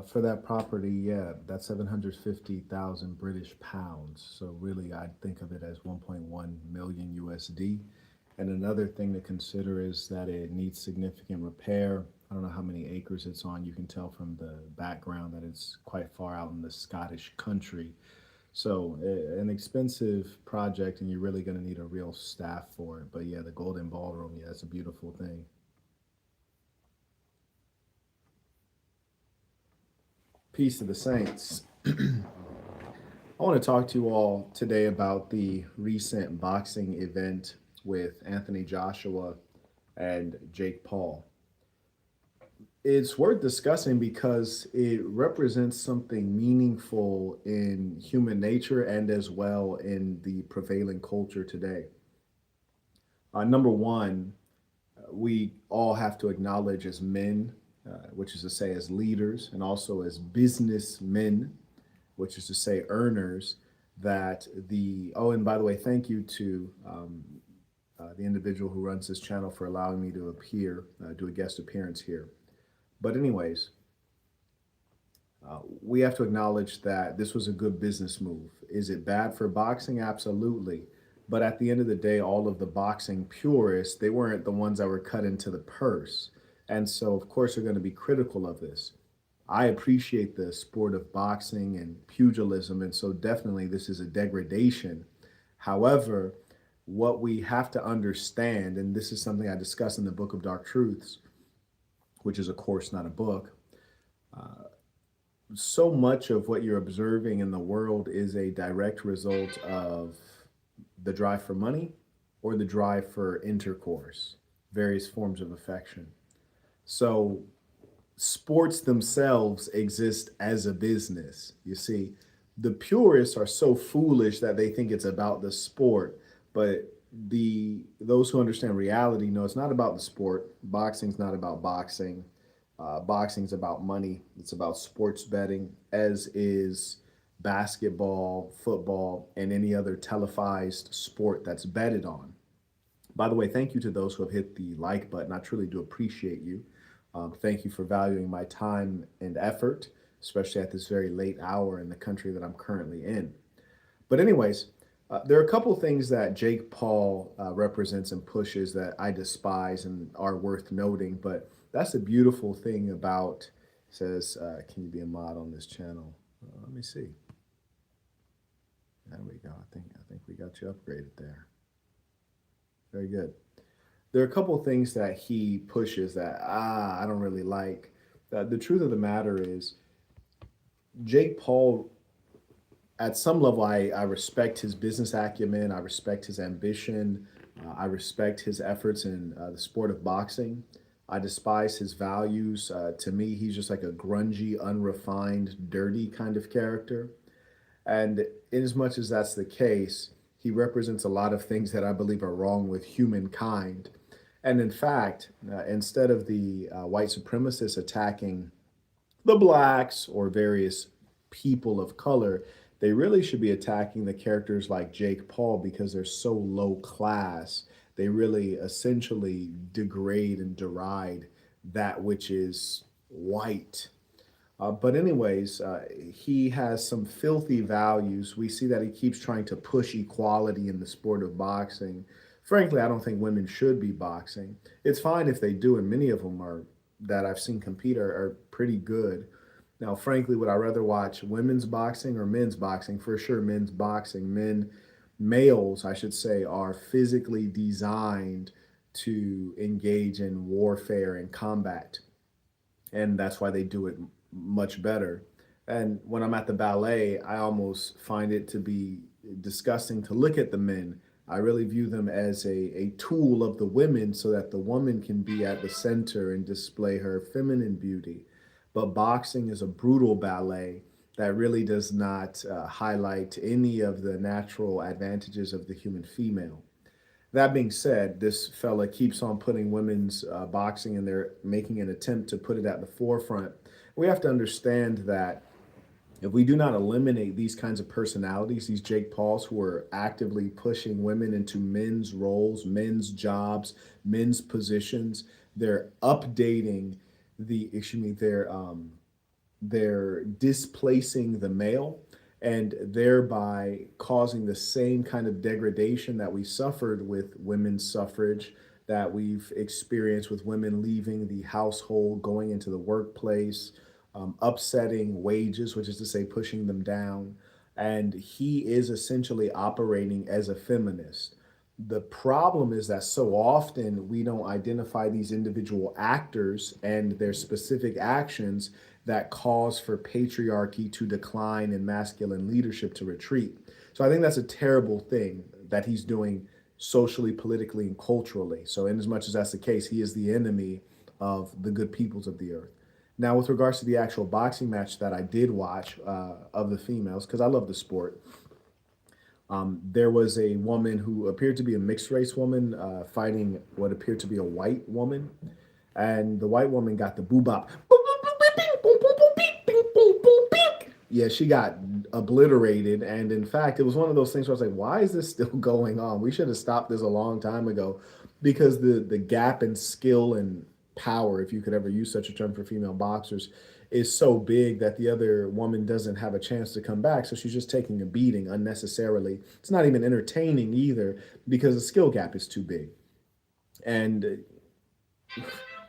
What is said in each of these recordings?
For that property, yeah, that's 750,000 British pounds. So really, I'd think of it as 1.1 million USD. And another thing to consider is that it needs significant repair. I don't know how many acres it's on. You can tell from the background that it's quite far out in the Scottish country. So an expensive project, and you're really going to need a real staff for it. But yeah, the Golden Ballroom, yeah, it's a beautiful thing. Peace to the saints. I want to talk to you all today about the recent boxing event with Anthony Joshua and Jake Paul. It's worth discussing because it represents something meaningful in human nature and as well in the prevailing culture today. Number one, we all have to acknowledge as men, which is to say as leaders, and also as businessmen, which is to say earners, that and by the way, thank you to the individual who runs this channel for allowing me to appear, do a guest appearance here. But anyways, we have to acknowledge that this was a good business move. Is it bad for boxing? Absolutely. But at the end of the day, all of the boxing purists, they weren't the ones that were cut into the purse. And so, of course, they're going to be critical of this. I appreciate the sport of boxing and pugilism, and so definitely this is a degradation. However, what we have to understand, and this is something I discuss in the Book of Dark Truths, which is, of course, not a book, so much of what you're observing in the world is a direct result of the drive for money or the drive for intercourse, various forms of affection. So sports themselves exist as a business. You see, the purists are so foolish that they think it's about the sport, but those who understand reality know it's not about the sport. Boxing's not about boxing. Boxing's about money. It's about sports betting, as is basketball, football, and any other televised sport that's betted on. By the way, thank you to those who have hit the like button. I truly do appreciate you. Thank you for valuing my time and effort, especially at this very late hour in the country that I'm currently in. But, anyways, there are a couple things that Jake Paul represents and pushes that I despise and are worth noting. But that's a beautiful thing about, says, can you be a mod on this channel? Let me see. There we go. I think we got you upgraded there. Very good. There are a couple of things that he pushes that I don't really like. The truth of the matter is, Jake Paul, at some level, I respect his business acumen. I respect his ambition. I respect his efforts in the sport of boxing. I despise his values. To me, he's just like a grungy, unrefined, dirty kind of character. And in as much as that's the case, he represents a lot of things that I believe are wrong with humankind. And in fact, instead of the white supremacists attacking the blacks or various people of color, they really should be attacking the characters like Jake Paul because they're so low class. They really essentially degrade and deride that which is white. But anyways, he has some filthy values. We see that he keeps trying to push equality in the sport of boxing. Frankly, I don't think women should be boxing. It's fine if they do, and many of them are that I've seen compete are pretty good. Now, frankly, would I rather watch women's boxing or men's boxing? For sure, men's boxing. Males, I should say, are physically designed to engage in warfare and combat, and that's why they do it much better. And when I'm at the ballet, I almost find it to be disgusting to look at the men. I really view them as a tool of the women so that the woman can be at the center and display her feminine beauty. But boxing is a brutal ballet that really does not highlight any of the natural advantages of the human female. That being said, this fella keeps on putting women's boxing and they're making an attempt to put it at the forefront. We have to understand that if we do not eliminate these kinds of personalities, these Jake Pauls who are actively pushing women into men's roles, men's jobs, men's positions, they're updating they're they're displacing the male and thereby causing the same kind of degradation that we suffered with women's suffrage, that we've experienced with women leaving the household, going into the workplace, upsetting wages, which is to say, pushing them down. And he is essentially operating as a feminist. The problem is that so often we don't identify these individual actors and their specific actions that cause for patriarchy to decline and masculine leadership to retreat. So I think that's a terrible thing that he's doing socially, politically, and culturally. So, in as much as that's the case, he is the enemy of the good peoples of the earth. Now, with regards to the actual boxing match that I did watch of the females, because I love the sport, there was a woman who appeared to be a mixed race woman fighting what appeared to be a white woman. And the white woman got the boo bop. Yeah, she got obliterated. And in fact, it was one of those things where I was like, why is this still going on? We should have stopped this a long time ago because the gap in skill and power, if you could ever use such a term for female boxers, is so big that the other woman doesn't have a chance to come back. So she's just taking a beating unnecessarily. It's not even entertaining either because the skill gap is too big. And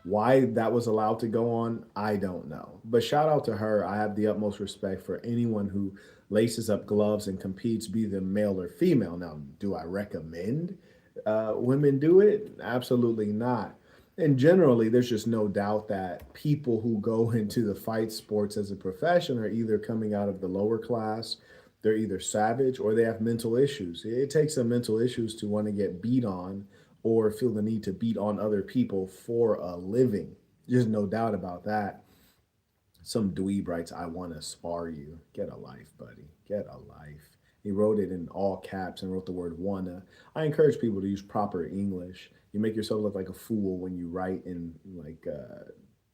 why that was allowed to go on, I don't know. But shout out to her. I have the utmost respect for anyone who laces up gloves and competes, be them male or female. Now, do I recommend women do it? Absolutely not. And generally, there's just no doubt that people who go into the fight sports as a profession are either coming out of the lower class, they're either savage or they have mental issues. It takes some mental issues to want to get beat on or feel the need to beat on other people for a living. There's no doubt about that. Some dweeb writes, I want to spar you. Get a life, buddy. Get a life. He wrote it in all caps and wrote the word wanna. I encourage people to use proper English. You make yourself look like a fool when you write in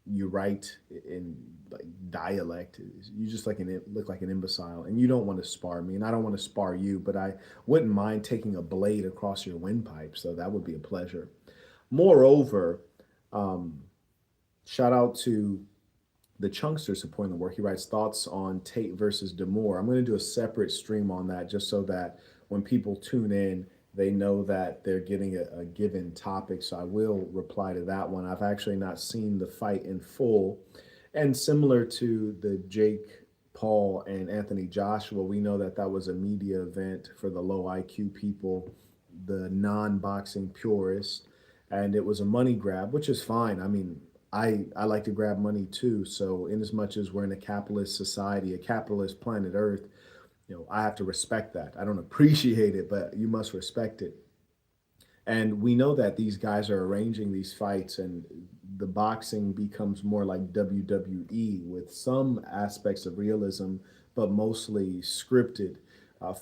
you write in like dialect. You just look like an imbecile, and you don't want to spar me, and I don't want to spar you, but I wouldn't mind taking a blade across your windpipe, so that would be a pleasure. Moreover, um, shout out to the Chunkster supporting the work. He writes thoughts on Tate versus Demore. I'm going to do a separate stream on that just so that when people tune in, they know that they're getting a given topic. So I will reply to that one. I've actually not seen the fight in full. And similar to the Jake Paul and Anthony Joshua, we know that that was a media event for the low IQ people, the non boxing purists, and it was a money grab, which is fine. I mean, I like to grab money too. So, in as much as we're in a capitalist society, a capitalist planet Earth, I have to respect that. I don't appreciate it, but you must respect it. And we know that these guys are arranging these fights, and the boxing becomes more like WWE with some aspects of realism, but mostly scripted.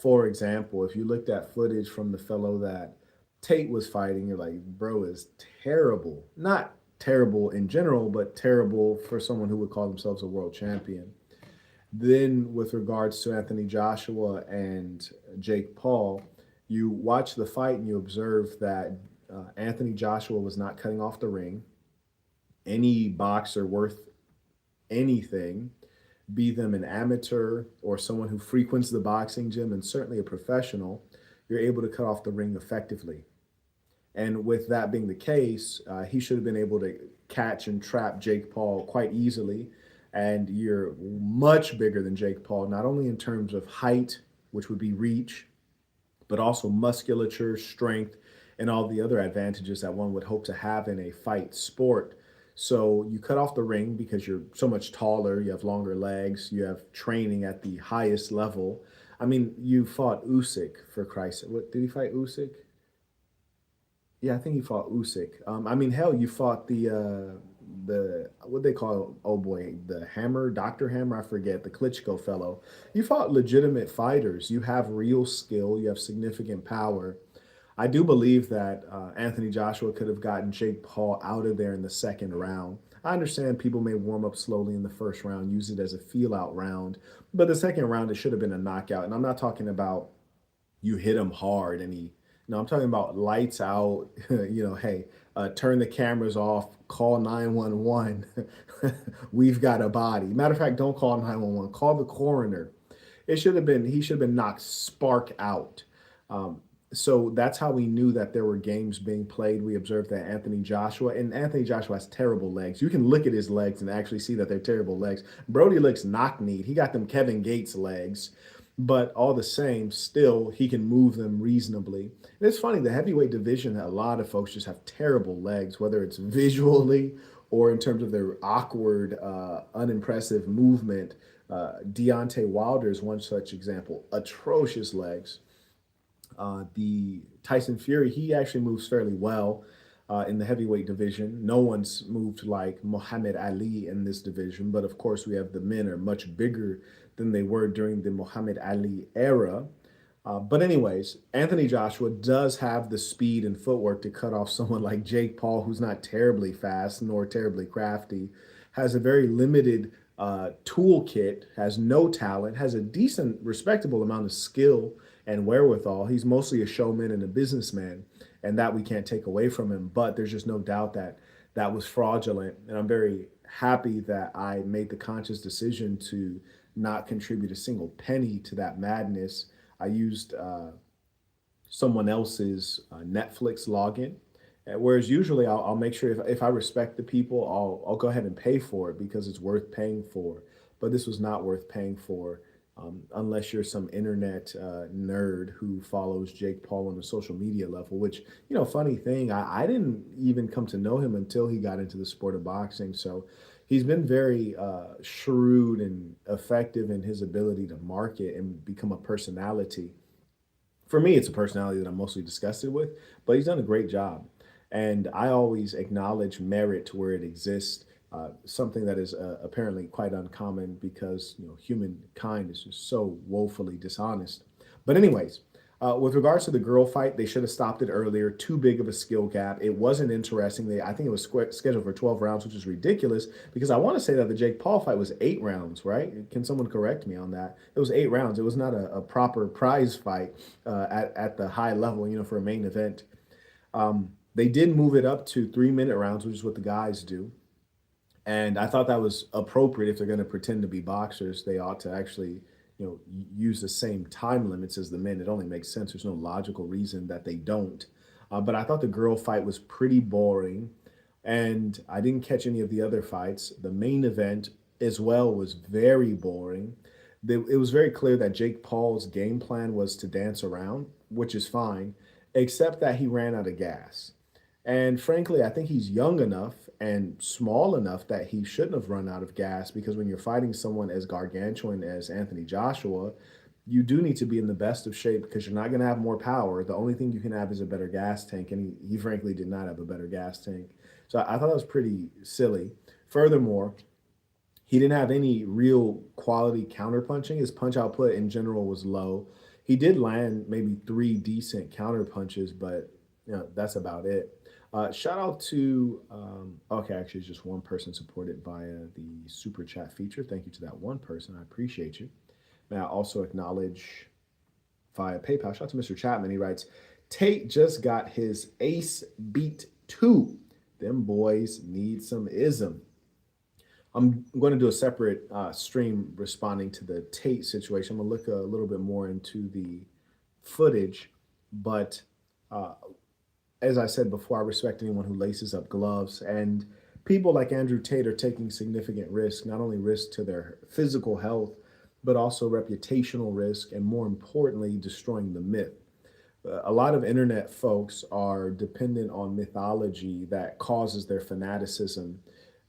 For example, if you looked at footage from the fellow that Tate was fighting, you're like, bro is terrible. Not terrible in general, but terrible for someone who would call themselves a world champion. Then, with regards to Anthony Joshua and Jake Paul, you watch the fight and you observe that Anthony Joshua was not cutting off the ring. Any boxer worth anything, be them an amateur or someone who frequents the boxing gym and certainly a professional, you're able to cut off the ring effectively. And with that being the case, he should have been able to catch and trap Jake Paul quite easily. And you're much bigger than Jake Paul, not only in terms of height, which would be reach, but also musculature, strength, and all the other advantages that one would hope to have in a fight sport. So you cut off the ring because you're so much taller, you have longer legs, you have training at the highest level. I mean, you fought Usyk, for Christ's sake. What did he fight Usyk? Yeah, I think he fought Usyk. I mean, hell, you fought the what they call, oh boy, the Hammer, Doctor Hammer, I forget, the Klitschko fellow. You fought legitimate fighters. You have real skill. You have significant power. I do believe that Anthony Joshua could have gotten Jake Paul out of there in the second round. I understand people may warm up slowly in the first round, use it as a feel out round, but the second round, it should have been a knockout. And I'm not talking about you hit him hard and he, no, I'm talking about lights out. Hey, turn the cameras off, call 911. We've got a body. Matter of fact, don't call 911, call the coroner. He should have been knocked spark out. Um, so that's how we knew that there were games being played. We observed that Anthony Joshua has terrible legs. You can look at his legs and actually see that they're terrible legs. Brody looks knock-kneed. He got them Kevin Gates legs, but all the same, still he can move them reasonably. And it's funny, the heavyweight division, a lot of folks just have terrible legs, whether it's visually or in terms of their awkward, unimpressive movement. Deontay Wilder is one such example. Atrocious legs. The Tyson Fury, he actually moves fairly well in the heavyweight division. No one's moved like Muhammad Ali in this division, but of course we have the men are much bigger than they were during the Muhammad Ali era. But anyways, Anthony Joshua does have the speed and footwork to cut off someone like Jake Paul, who's not terribly fast nor terribly crafty, has a very limited toolkit, has no talent, has a decent, respectable amount of skill and wherewithal. He's mostly a showman and a businessman, and that we can't take away from him. But there's just no doubt that that was fraudulent, and I'm very happy that I made the conscious decision to not contribute a single penny to that madness. I used someone else's Netflix login. Whereas usually I'll make sure if I respect the people, I'll go ahead and pay for it because it's worth paying for. But this was not worth paying for unless you're some internet nerd who follows Jake Paul on the social media level, which, funny thing, I didn't even come to know him until he got into the sport of boxing. So he's been very shrewd and effective in his ability to market and become a personality. For me, it's a personality that I'm mostly disgusted with, but he's done a great job. And I always acknowledge merit where it exists, something that is apparently quite uncommon because humankind is just so woefully dishonest. But anyways, with regards to the girl fight, they should have stopped it earlier. Too big of a skill gap. It wasn't interesting. I think it was scheduled for 12 rounds, which is ridiculous because I want to say that the Jake Paul fight was 8 rounds, right? Can someone correct me on that? It was 8 rounds. It was not a proper prize fight at the high level, for a main event. They did move it up to 3-minute rounds, which is what the guys do. And I thought that was appropriate. If they're going to pretend to be boxers, they ought to actually, use the same time limits as the men. It only makes sense. There's no logical reason that they don't. But I thought the girl fight was pretty boring, and I didn't catch any of the other fights. The main event as well was very boring. It was very clear that Jake Paul's game plan was to dance around, which is fine, except that he ran out of gas. And frankly, I think he's young enough and small enough that he shouldn't have run out of gas because when you're fighting someone as gargantuan as Anthony Joshua, you do need to be in the best of shape because you're not going to have more power. The only thing you can have is a better gas tank. And he frankly did not have a better gas tank. So I thought that was pretty silly. Furthermore, he didn't have any real quality counterpunching. His punch output in general was low. He did land maybe 3 decent counter punches, but that's about it. Shout out to, okay, actually, just one person supported via the super chat feature. Thank you to that one person. I appreciate you. May I also acknowledge via PayPal. Shout out to Mr. Chapman. He writes, Tate just got his ace beat too. Them boys need some ism. I'm going to do a separate stream responding to the Tate situation. I'm going to look a little bit more into the footage, but as I said before, I respect anyone who laces up gloves. And people like Andrew Tate are taking significant risk, not only risk to their physical health, but also reputational risk, and more importantly, destroying the myth. A lot of internet folks are dependent on mythology that causes their fanaticism,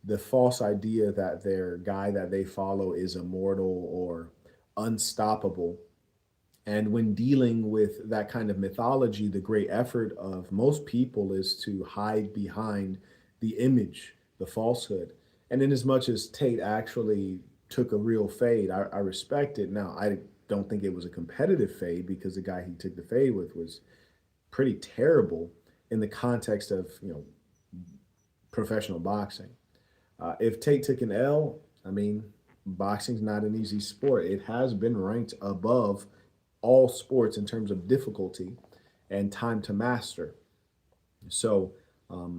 the false idea that their guy that they follow is immortal or unstoppable. And when dealing with that kind of mythology, the great effort of most people is to hide behind the image, the falsehood. And in as much as Tate actually took a real fade, I respect it. Now, I don't think it was a competitive fade because the guy he took the fade with was pretty terrible in the context of, professional boxing. If Tate took an L, I mean, boxing's not an easy sport. It has been ranked above all sports in terms of difficulty and time to master. So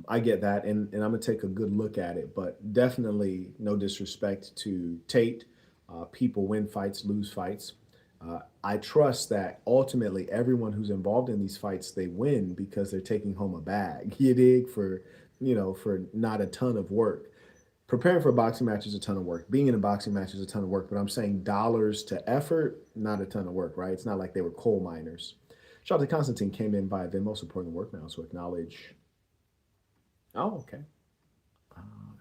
I get that, and I'm gonna take a good look at it, but definitely no disrespect to Tate. People win fights, lose fights. I trust that ultimately everyone who's involved in these fights they win because they're taking home a bag. You dig for for not a ton of work. Preparing for a boxing match is a ton of work. Being in a boxing match is a ton of work, but I'm saying dollars to effort, not a ton of work, right? It's not like they were coal miners. Shout out to Constantine came in via Venmo supporting the work now, so acknowledge. Oh, okay.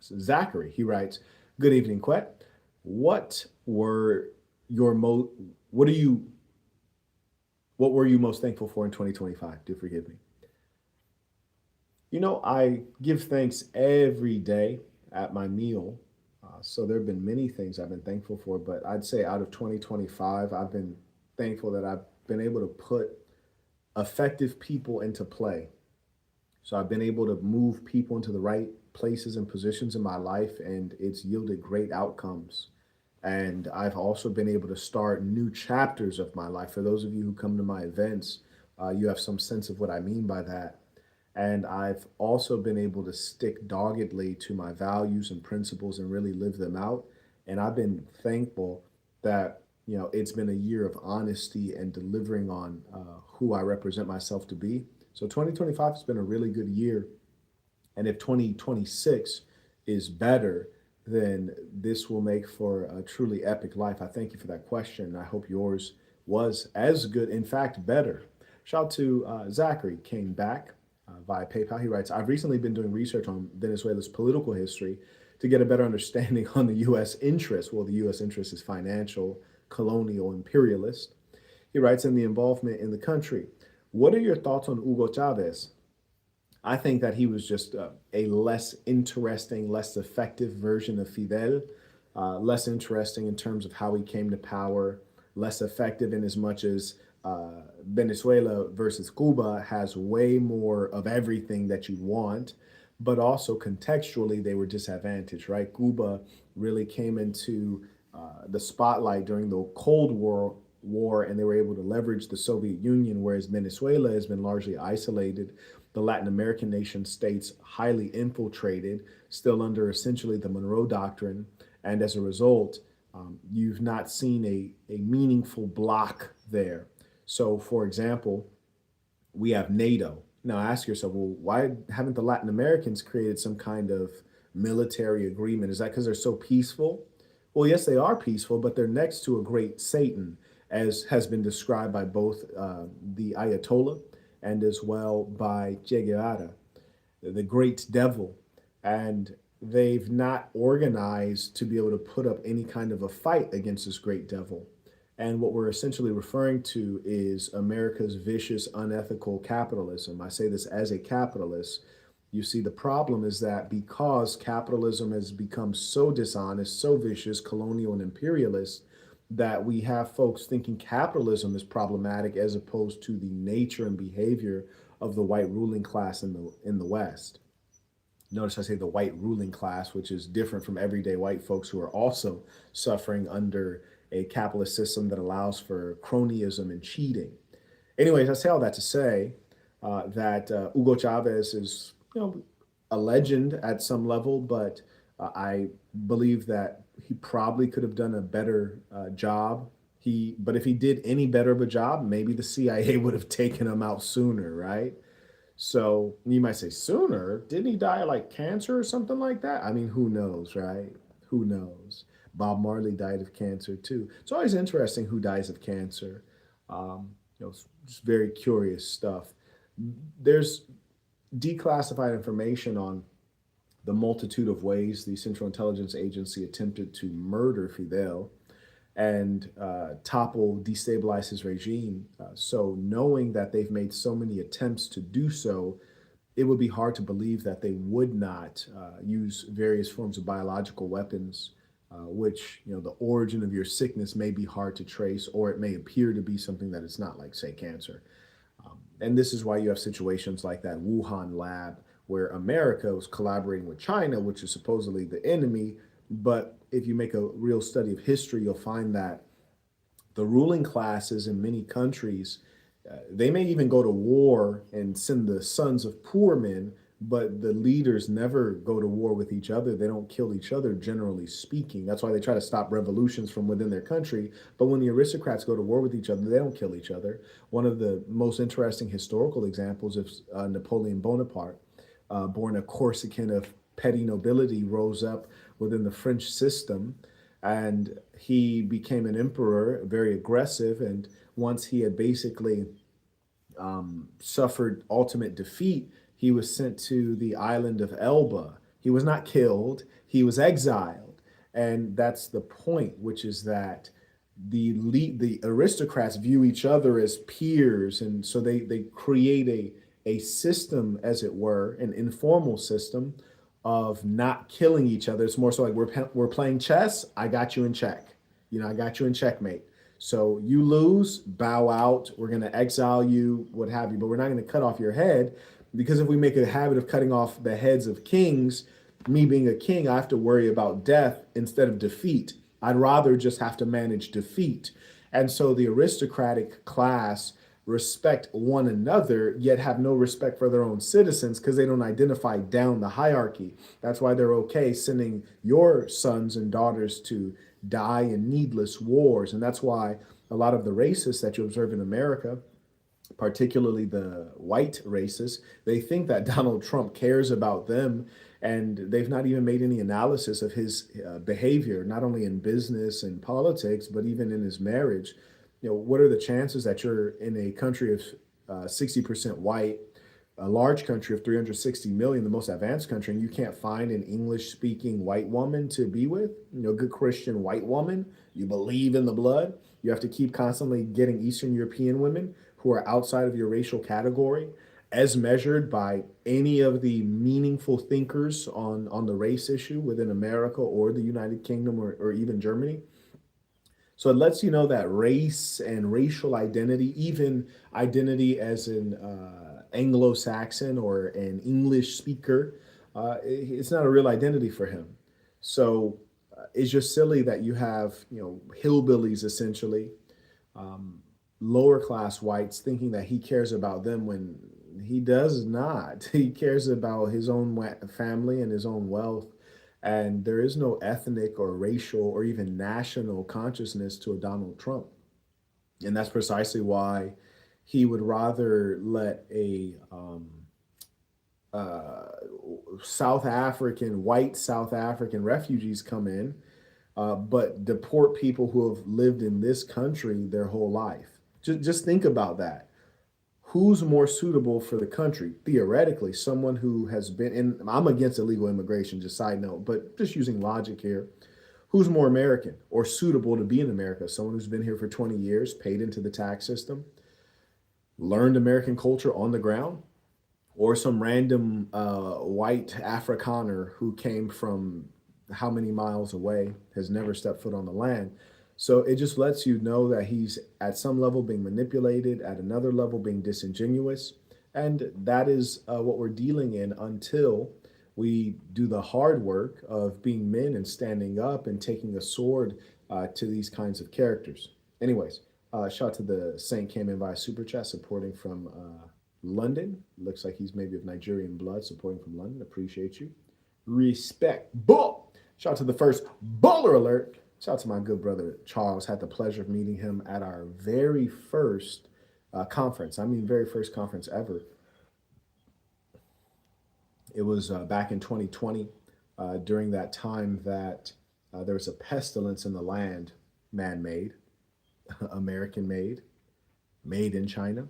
So Zachary, he writes, "Good evening, Quet. What were your what are you what were you most thankful for in 2025? Do forgive me. I give thanks every day at my meal. So there have been many things I've been thankful for, but I'd say out of 2025, I've been thankful that I've been able to put effective people into play. So I've been able to move people into the right places and positions in my life, and it's yielded great outcomes. And I've also been able to start new chapters of my life. For those of you who come to my events, you have some sense of what I mean by that. And I've also been able to stick doggedly to my values and principles and really live them out. And I've been thankful that, it's been a year of honesty and delivering on who I represent myself to be. So 2025 has been a really good year. And if 2026 is better, then this will make for a truly epic life. I thank you for that question. I hope yours was as good, in fact, better. Shout out to Zachary, came back via PayPal. He writes, I've recently been doing research on Venezuela's political history to get a better understanding on the U.S. interest. Well, the U.S. interest is financial, colonial, imperialist. He writes, in the involvement in the country. What are your thoughts on Hugo Chavez? I think that he was just a less interesting, less effective version of Fidel, less interesting in terms of how he came to power, less effective in as much as Venezuela versus Cuba has way more of everything that you want, but also contextually they were disadvantaged, right? Cuba really came into the spotlight during the Cold War, and they were able to leverage the Soviet Union, whereas Venezuela has been largely isolated. The Latin American nation states highly infiltrated, still under essentially the Monroe Doctrine, and as a result, you've not seen a meaningful block there. So, for example, we have NATO. Now, ask yourself, well, why haven't the Latin Americans created some kind of military agreement? Is that because they're so peaceful? Well, yes, they are peaceful, but they're next to a great Satan, as has been described by both the Ayatollah and as well by Che Guevara, the great devil. And they've not organized to be able to put up any kind of a fight against this great devil. And what we're essentially referring to is America's vicious, unethical capitalism. I say this as a capitalist. You see, the problem is that because capitalism has become so dishonest, so vicious, colonial, and imperialist, that we have folks thinking capitalism is problematic as opposed to the nature and behavior of the white ruling class in the West. Notice I say the white ruling class, which is different from everyday white folks who are also suffering under a capitalist system that allows for cronyism and cheating. Anyways, I say all that to say that Hugo Chavez is, a legend at some level, but I believe that he probably could have done a better job. But if he did any better of a job, maybe the CIA would have taken him out sooner, right? So you might say sooner. Didn't he die of like cancer or something like that? I mean, who knows, right? Who knows? Bob Marley died of cancer too. It's always interesting who dies of cancer. It's just very curious stuff. There's declassified information on the multitude of ways the Central Intelligence Agency attempted to murder Fidel and topple, destabilize his regime. So, knowing that they've made so many attempts to do so, it would be hard to believe that they would not use various forms of biological weapons, which, the origin of your sickness may be hard to trace, or it may appear to be something that it's not, like, say, cancer. And this is why you have situations like that Wuhan lab, where America was collaborating with China, which is supposedly the enemy. But if you make a real study of history, you'll find that the ruling classes in many countries, they may even go to war and send the sons of poor men, but the leaders never go to war with each other. They don't kill each other, generally speaking. That's why they try to stop revolutions from within their country. But when the aristocrats go to war with each other, they don't kill each other. One of the most interesting historical examples is Napoleon Bonaparte, born a Corsican of petty nobility, rose up within the French system, and he became an emperor, very aggressive. And once he had basically suffered ultimate defeat, he was sent to the island of Elba. He was not killed, he was exiled. And that's the point, which is that the aristocrats view each other as peers. And so they create a system, as it were, an informal system of not killing each other. It's more so like we're playing chess. I got you in check. I got you in checkmate. So you lose, bow out. We're going to exile you, what have you, but we're not going to cut off your head, because if we make a habit of cutting off the heads of kings, me being a king, I have to worry about death instead of defeat. I'd rather just have to manage defeat. And so the aristocratic class respect one another, yet have no respect for their own citizens because they don't identify down the hierarchy. That's why they're okay sending your sons and daughters to die in needless wars. And that's why a lot of the racists that you observe in America, particularly the white racists, they think that Donald Trump cares about them. And they've not even made any analysis of his behavior, not only in business and politics, but even in his marriage. What are the chances that you're in a country of 60% white, a large country of 360 million, the most advanced country, and you can't find an English speaking white woman to be with, good Christian white woman? You believe in the blood. You have to keep constantly getting Eastern European women who are outside of your racial category, as measured by any of the meaningful thinkers on the race issue within America or the United Kingdom or even Germany. So it lets you know that race and racial identity, even identity as an Anglo-Saxon or an English speaker, it's not a real identity for him. So it's just silly that you have, hillbillies essentially, lower class whites thinking that he cares about them when he does not. He cares about his own family and his own wealth. And there is no ethnic or racial or even national consciousness to a Donald Trump. And that's precisely why he would rather let a uh, white South African refugees come in, but deport people who have lived in this country their whole life. Just think about that. Who's more suitable for the country? Theoretically, someone who has been in, I'm against illegal immigration, just side note, but just using logic here. Who's more American or suitable to be in America? Someone who's been here for 20 years, paid into the tax system, learned American culture on the ground, or some random white Afrikaner who came from how many miles away, has never stepped foot on the land. So it just lets you know that he's at some level being manipulated, at another level being disingenuous. And that is what we're dealing in until we do the hard work of being men and standing up and taking a sword to these kinds of characters. Anyways, shout out to the Saint came in via super chat supporting from London. Looks like he's maybe of Nigerian blood, supporting from London. Appreciate you. Respect. Bull. Shout out to the first bowler alert. Shout out to my good brother Charles. Had the pleasure of meeting him at our very first conference. I mean, very first conference ever. It was back in 2020, during that time that there was a pestilence in the land, man made, American made, made in China.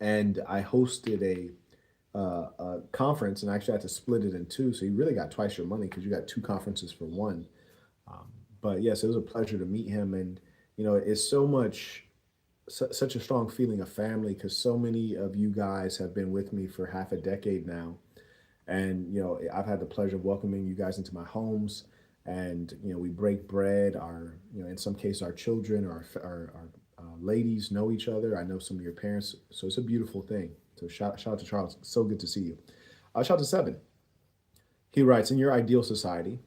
And I hosted a conference, and I actually had to split it in two. So you really got twice your money because you got two conferences for one. But yes, it was a pleasure to meet him. And, it's such a strong feeling of family because so many of you guys have been with me for half a decade now. And, I've had the pleasure of welcoming you guys into my homes. And, we break bread. In some cases, our children or our ladies know each other. I know some of your parents. So it's a beautiful thing. So shout out to Charles. So good to see you. Shout out to Seven. He writes, in your ideal society,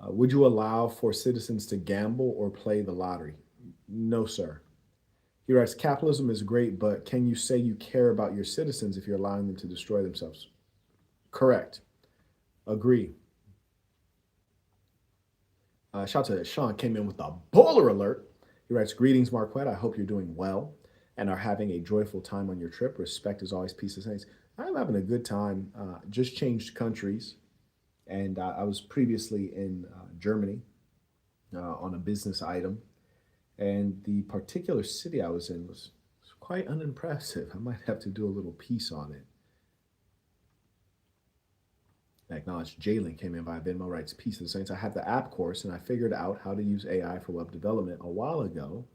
would you allow for citizens to gamble or play the lottery? No, sir. He writes, capitalism is great, but can you say you care about your citizens if you're allowing them to destroy themselves? Correct. Agree. Shout out to Sean, came in with a bowler alert. He writes, greetings, Marquette. I hope you're doing well and are having a joyful time on your trip. Respect is always peace of saints. I'm having a good time. Just changed countries, and I was previously in Germany on a business item, and the particular city I was in was quite unimpressive. I might have to do a little piece on it. I acknowledge Jalen came in via Venmo, writes, peace of the saints. I have the app course and I figured out how to use AI for web development a while ago.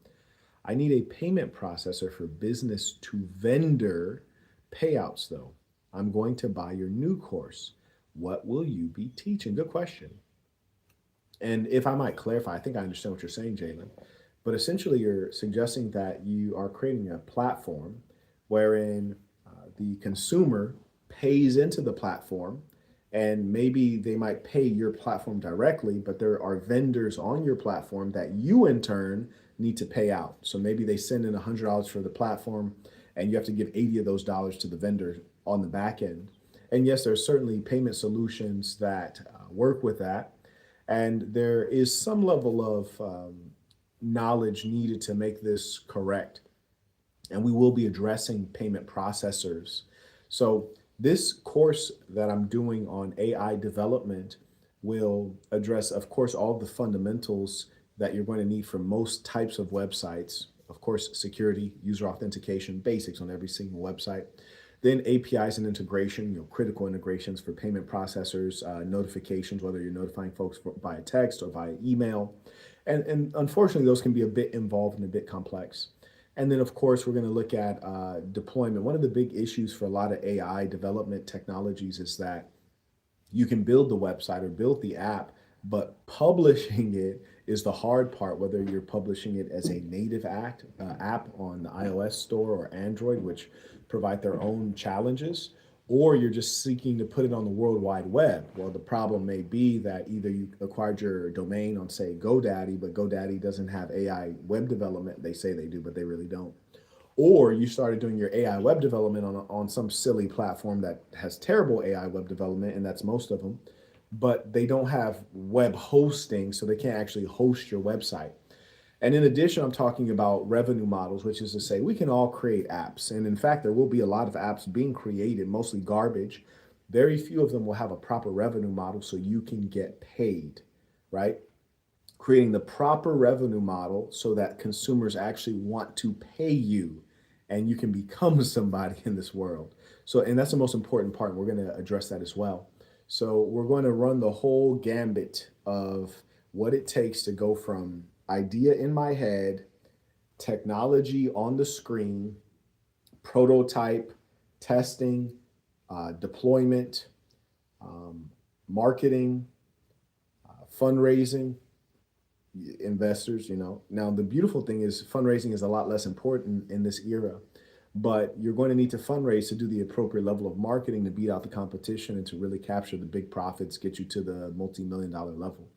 I need a payment processor for business to vendor payouts, though. I'm going to buy your new course. What will you be teaching? Good question. And if I might clarify, I think I understand what you're saying, Jalen. But essentially, you're suggesting that you are creating a platform wherein the consumer pays into the platform, and maybe they might pay your platform directly, but there are vendors on your platform that you in turn need to pay out. So maybe they send in $100 for the platform, and you have to give 80 of those dollars to the vendor on the back end. And yes, there's certainly payment solutions that work with that, and there is some level of knowledge needed to make this correct. And we will be addressing payment processors. So, this course that I'm doing on AI development will address, of course, all the fundamentals that you're going to need for most types of websites. Of course, security, user authentication, basics on every single website. Then APIs and integration, critical integrations for payment processors, notifications, whether you're notifying folks via text or via email. And unfortunately, those can be a bit involved and a bit complex. And then, of course, we're going to look at deployment. One of the big issues for a lot of AI development technologies is that you can build the website or build the app, but publishing it is the hard part, whether you're publishing it as a native app on the iOS store or Android, which provide their own challenges, or you're just seeking to put it on the World Wide Web. Well, the problem may be that either you acquired your domain on, say, GoDaddy, but GoDaddy doesn't have AI web development. They say they do, but they really don't. Or you started doing your AI web development on some silly platform that has terrible AI web development, and that's most of them, but they don't have web hosting, so they can't actually host your website. And in addition, I'm talking about revenue models, which is to say we can all create apps. And in fact, there will be a lot of apps being created, mostly garbage. Very few of them will have a proper revenue model so you can get paid, right? Creating the proper revenue model so that consumers actually want to pay you and you can become somebody in this world. So, and that's the most important part. We're going to address that as well. So, we're going to run the whole gambit of what it takes to go from idea in my head, technology on the screen, prototype, testing, deployment, marketing, fundraising, investors. Now the beautiful thing is fundraising is a lot less important in this era, but you're going to need to fundraise to do the appropriate level of marketing to beat out the competition and to really capture the big profits, get you to the multi-million-dollar level.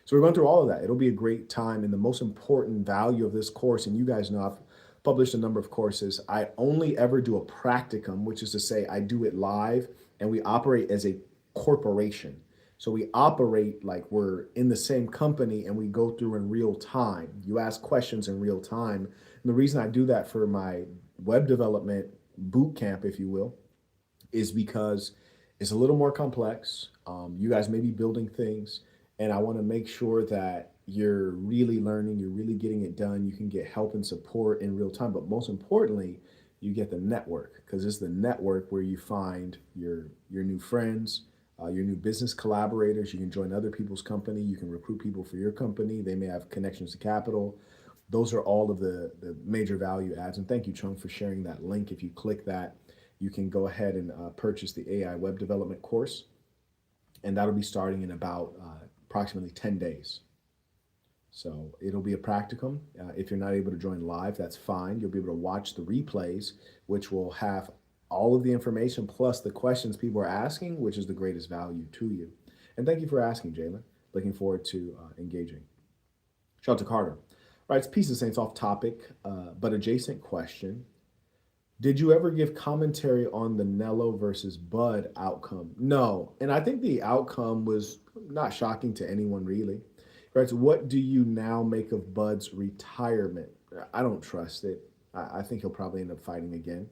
So we're going through all of that. It'll be a great time. And the most important value of this course, and you guys know I've published a number of courses, I only ever do a practicum, which is to say I do it live and we operate as a corporation. So we operate like we're in the same company and we go through in real time. You ask questions in real time. And the reason I do that for my web development boot camp, if you will, is because it's a little more complex. You guys may be building things, and I want to make sure that you're really learning, you're really getting it done. You can get help and support in real time, but most importantly, you get the network, because it's the network where you find your new friends, your new business collaborators. You can join other people's company. You can recruit people for your company. They may have connections to capital. Those are all of the major value adds. And thank you, Chung, for sharing that link. If you click that, you can go ahead and purchase the AI web development course. And that'll be starting in about approximately 10 days. So it'll be a practicum. If you're not able to join live, that's fine. You'll be able to watch the replays, which will have all of the information plus the questions people are asking, which is the greatest value to you. And thank you for asking, Jalen. Looking forward to engaging. Shout out to Carter. Right, it's Peace and Saints off topic, but adjacent question. Did you ever give commentary on the Nello versus Bud outcome? No. And I think the outcome was not shocking to anyone really. Right. So what do you now make of Bud's retirement? I don't trust it. I think he'll probably end up fighting again.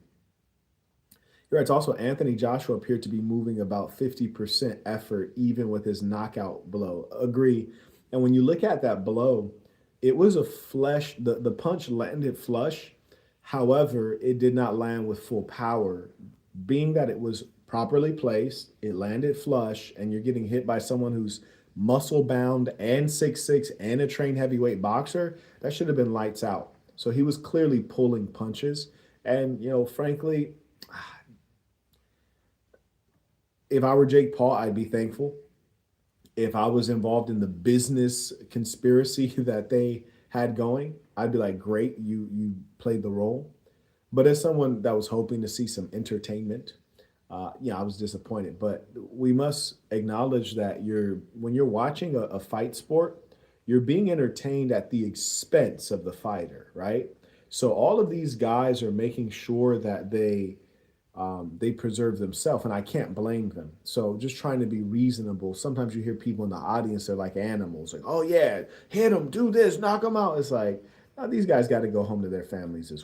You're right. It's also Anthony Joshua appeared to be moving about 50% effort, even with his knockout blow. Agree. And when you look at that blow, it was a flush, the punch landed flush. However, it did not land with full power. Being that it was properly placed, it landed flush, and you're getting hit by someone who's muscle bound and 6'6" and a trained heavyweight boxer, that should have been lights out. So he was clearly pulling punches. And, frankly, if I were Jake Paul, I'd be thankful. If I was involved in the business conspiracy that they had going, I'd be like, great, you played the role. But as someone that was hoping to see some entertainment, I was disappointed. But we must acknowledge that when you're watching a fight sport, you're being entertained at the expense of the fighter, right? So all of these guys are making sure that they preserve themselves, and I can't blame them. So just trying to be reasonable. Sometimes you hear people in the audience, they're like animals, like, oh yeah, hit them, do this, knock them out. It's like, these guys got to go home to their families as